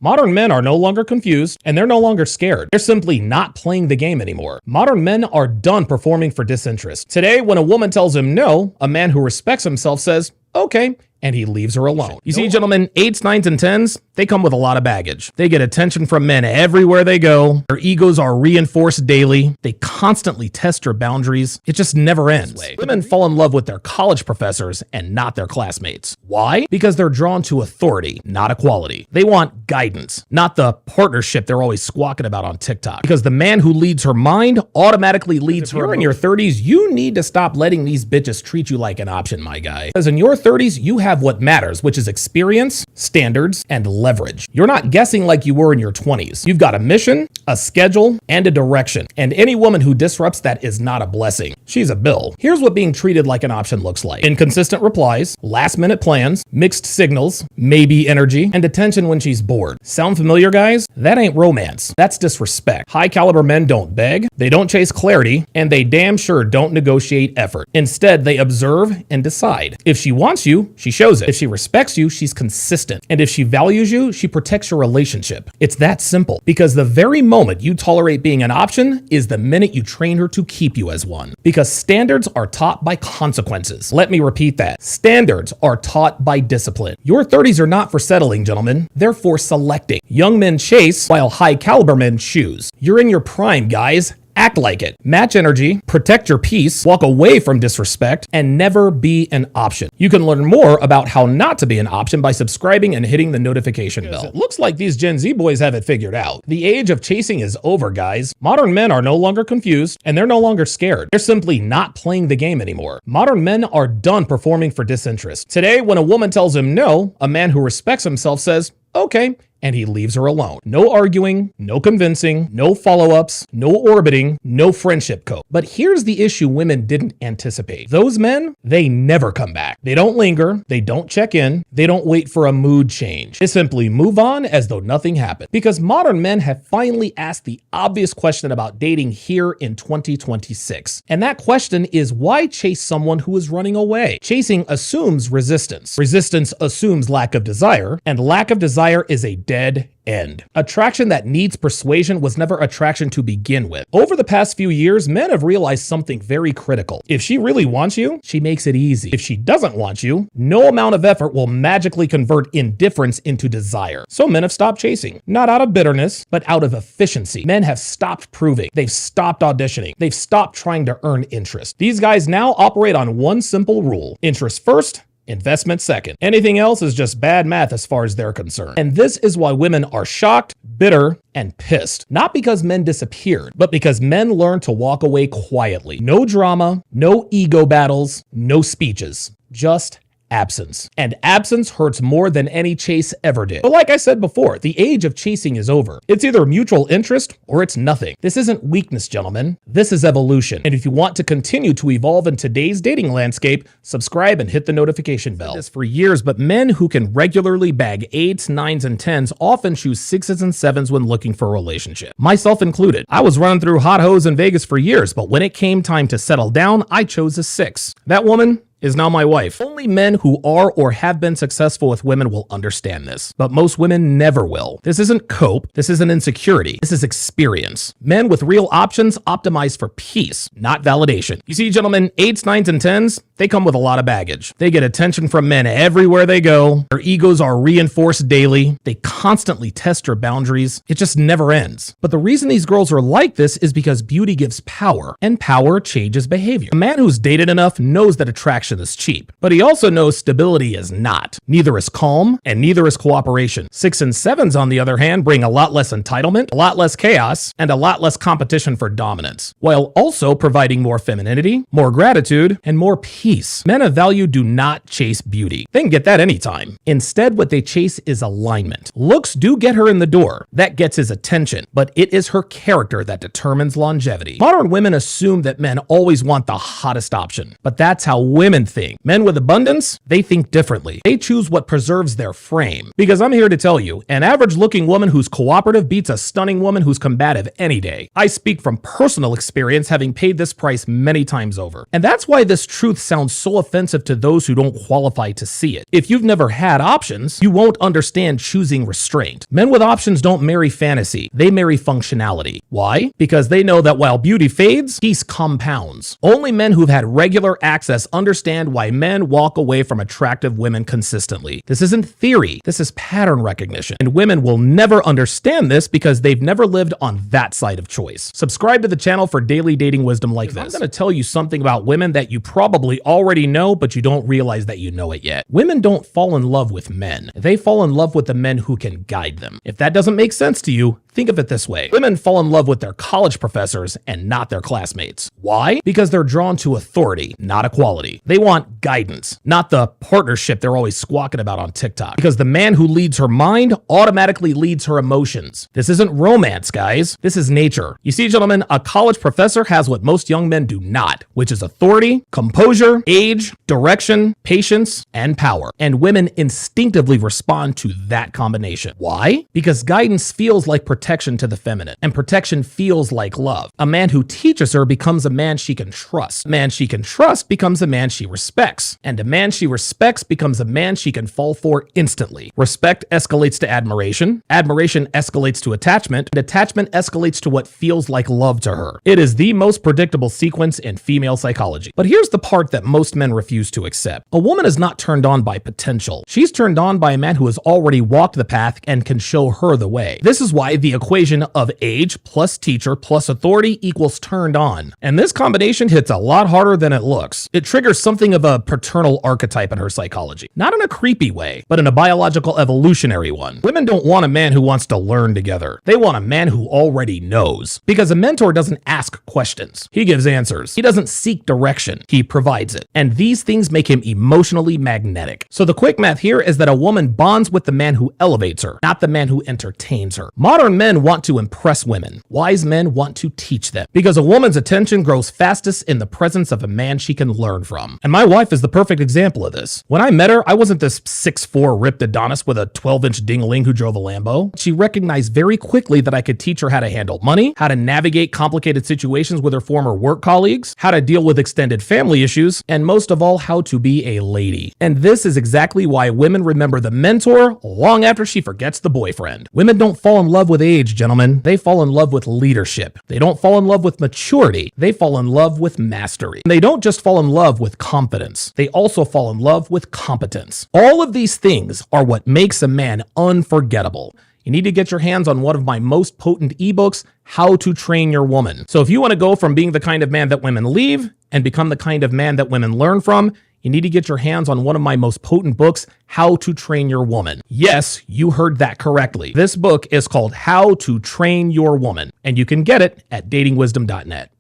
Modern men are no longer confused, and they're no longer scared. They're simply not playing the game anymore. Modern men are done performing for disinterest. Today, when a woman tells him no, a man who respects himself says, okay, and he leaves her alone. You see, gentlemen, 8s, 9s, and 10s, they come with a lot of baggage. They get attention from men everywhere they go. Their egos are reinforced daily. They constantly test your boundaries. It just never ends. Women fall in love with their college professors and not their classmates. Why? Because they're drawn to authority, not equality. They want guidance, not the partnership they're always squawking about on TikTok. Because the man who leads her mind automatically leads her. If you're in your 30s, you need to stop letting these bitches treat you like an option, my guy. Because in your 30s, you have what matters, which is experience, standards, and leverage. You're not guessing like you were in your 20s. You've got a mission, a schedule, and a direction. And any woman who disrupts that is not a blessing. She's a bill. Here's what being treated like an option looks like. Inconsistent replies, last-minute plans, mixed signals, maybe energy, and attention when she's bored. Sound familiar, guys? That ain't romance. That's disrespect. High-caliber men don't beg, they don't chase clarity, and they damn sure don't negotiate effort. Instead, they observe and decide. If she wants you, she shows it. If she respects you, she's consistent. And if she values you, she protects your relationship. It's that simple. Because the very moment you tolerate being an option is the minute you train her to keep you as one. Because standards are taught by consequences. Let me repeat that. Standards are taught by discipline. Your 30s are not for settling, gentlemen. They're for selecting. Young men chase while high caliber men choose. You're in your prime, guys. Act like it. Match energy, protect your peace, walk away from disrespect, and never be an option. You can learn more about how not to be an option by subscribing and hitting the notification bell. It looks like these Gen Z boys have it figured out. The age of chasing is over, guys. Modern men are no longer confused, and they're no longer scared. They're simply not playing the game anymore. Modern men are done performing for disinterest. Today, when a woman tells him no, a man who respects himself says, okay, and he leaves her alone. No arguing, no convincing, no follow-ups, no orbiting, no friendship code. But here's the issue women didn't anticipate. Those men, they never come back. They don't linger, they don't check in, they don't wait for a mood change. They simply move on as though nothing happened. Because modern men have finally asked the obvious question about dating here in 2026. And that question is, why chase someone who is running away? Chasing assumes resistance. Resistance assumes lack of desire, and lack of desire is a dead end. Attraction that needs persuasion was never attraction to begin with. Over the past few years, men have realized something very critical. If she really wants you, she makes it easy. If she doesn't want you, no amount of effort will magically convert indifference into desire. So men have stopped chasing, not out of bitterness, but out of efficiency. Men have stopped proving. They've stopped auditioning. They've stopped trying to earn interest. These guys now operate on one simple rule: interest first, investment second. Anything else is just bad math as far as they're concerned. And this is why women are shocked, bitter, and pissed. Not because men disappeared, but because men learned to walk away quietly. No drama, no ego battles, no speeches. Just absence. And absence hurts more than any chase ever did. But like I said before, the age of chasing is over. It's either mutual interest or it's nothing. This isn't weakness, gentlemen. This is evolution. And if you want to continue to evolve in today's dating landscape, subscribe and hit the notification bell. I've said this for years, but men who can regularly bag 8s, 9s, and 10s often choose 6s and 7s when looking for a relationship. Myself included. I was running through hot hoes in Vegas for years, but when it came time to settle down, I chose a 6. That woman is now my wife. Only men who are or have been successful with women will understand this, but most women never will. This isn't cope. This isn't insecurity. This is experience. Men with real options optimize for peace, not validation. You see, gentlemen, 8s, 9s, and 10s, they come with a lot of baggage. They get attention from men everywhere they go. Their egos are reinforced daily. They constantly test your boundaries. It just never ends. But the reason these girls are like this is because beauty gives power, and power changes behavior. A man who's dated enough knows that attraction is cheap, but he also knows stability is not. Neither is calm, and neither is cooperation. 6 and 7s, on the other hand, bring a lot less entitlement, a lot less chaos, and a lot less competition for dominance, while also providing more femininity, more gratitude, and more peace. Men of value do not chase beauty. They can get that anytime. Instead, what they chase is alignment. Looks do get her in the door. That gets his attention, but it is her character that determines longevity. Modern women assume that men always want the hottest option, but that's how women women think. Men with abundance, they think differently. They choose what preserves their frame. Because I'm here to tell you, an average-looking woman who's cooperative beats a stunning woman who's combative any day. I speak from personal experience, having paid this price many times over. And that's why this truth sounds so offensive to those who don't qualify to see it. If you've never had options, you won't understand choosing restraint. Men with options don't marry fantasy, they marry functionality. Why? Because they know that while beauty fades, peace compounds. Only men who've had regular access understand why men walk away from attractive women consistently. This isn't theory, this is pattern recognition. And women will never understand this because they've never lived on that side of choice. Subscribe to the channel for daily dating wisdom like this. I'm going to tell you something about women that you probably already know, but you don't realize that you know it yet. Women don't fall in love with men. They fall in love with the men who can guide them. If that doesn't make sense to you, think of it this way. Women fall in love with their college professors and not their classmates. Why? Because they're drawn to authority, not equality. They want guidance, not the partnership they're always squawking about on TikTok. Because the man who leads her mind automatically leads her emotions. This isn't romance, guys. This is nature. You see, gentlemen, a college professor has what most young men do not, which is authority, composure, age, direction, patience, and power. And women instinctively respond to that combination. Why? Because guidance feels like protection to the feminine, and protection feels like love. A man who teaches her becomes a man she can trust. A man she can trust becomes a man she respects. And a man she respects becomes a man she can fall for instantly. Respect escalates to admiration. Admiration escalates to attachment. And attachment escalates to what feels like love to her. It is the most predictable sequence in female psychology. But here's the part that most men refuse to accept. A woman is not turned on by potential. She's turned on by a man who has already walked the path and can show her the way. This is why the equation of age plus teacher plus authority equals turned on. And this combination hits a lot harder than it looks. It triggers something of a paternal archetype in her psychology. Not in a creepy way, but in a biological evolutionary one. Women don't want a man who wants to learn together. They want a man who already knows. Because a mentor doesn't ask questions. He gives answers. He doesn't seek direction. He provides it. And these things make him emotionally magnetic. So the quick math here is that a woman bonds with the man who elevates her, not the man who entertains her. Modern men want to impress women. Wise men want to teach them. Because a woman's attention grows fastest in the presence of a man she can learn from. And my wife is the perfect example of this. When I met her, I wasn't this 6'4" ripped Adonis with a 12-inch ding-a-ling who drove a Lambo. She recognized very quickly that I could teach her how to handle money, how to navigate complicated situations with her former work colleagues, how to deal with extended family issues, and most of all, how to be a lady. And this is exactly why women remember the mentor long after she forgets the boyfriend. Women don't fall in love with age, gentlemen. They fall in love with leadership. They don't fall in love with maturity. They fall in love with mastery. And they don't just fall in love with confidence. They also fall in love with competence. All of these things are what makes a man unforgettable. You need to get your hands on one of my most potent ebooks, How to Train Your Woman. So if you want to go from being the kind of man that women leave and become the kind of man that women learn from, you need to get your hands on one of my most potent books, How to Train Your Woman. Yes, you heard that correctly. This book is called How to Train Your Woman, and you can get it at datingwisdom.net.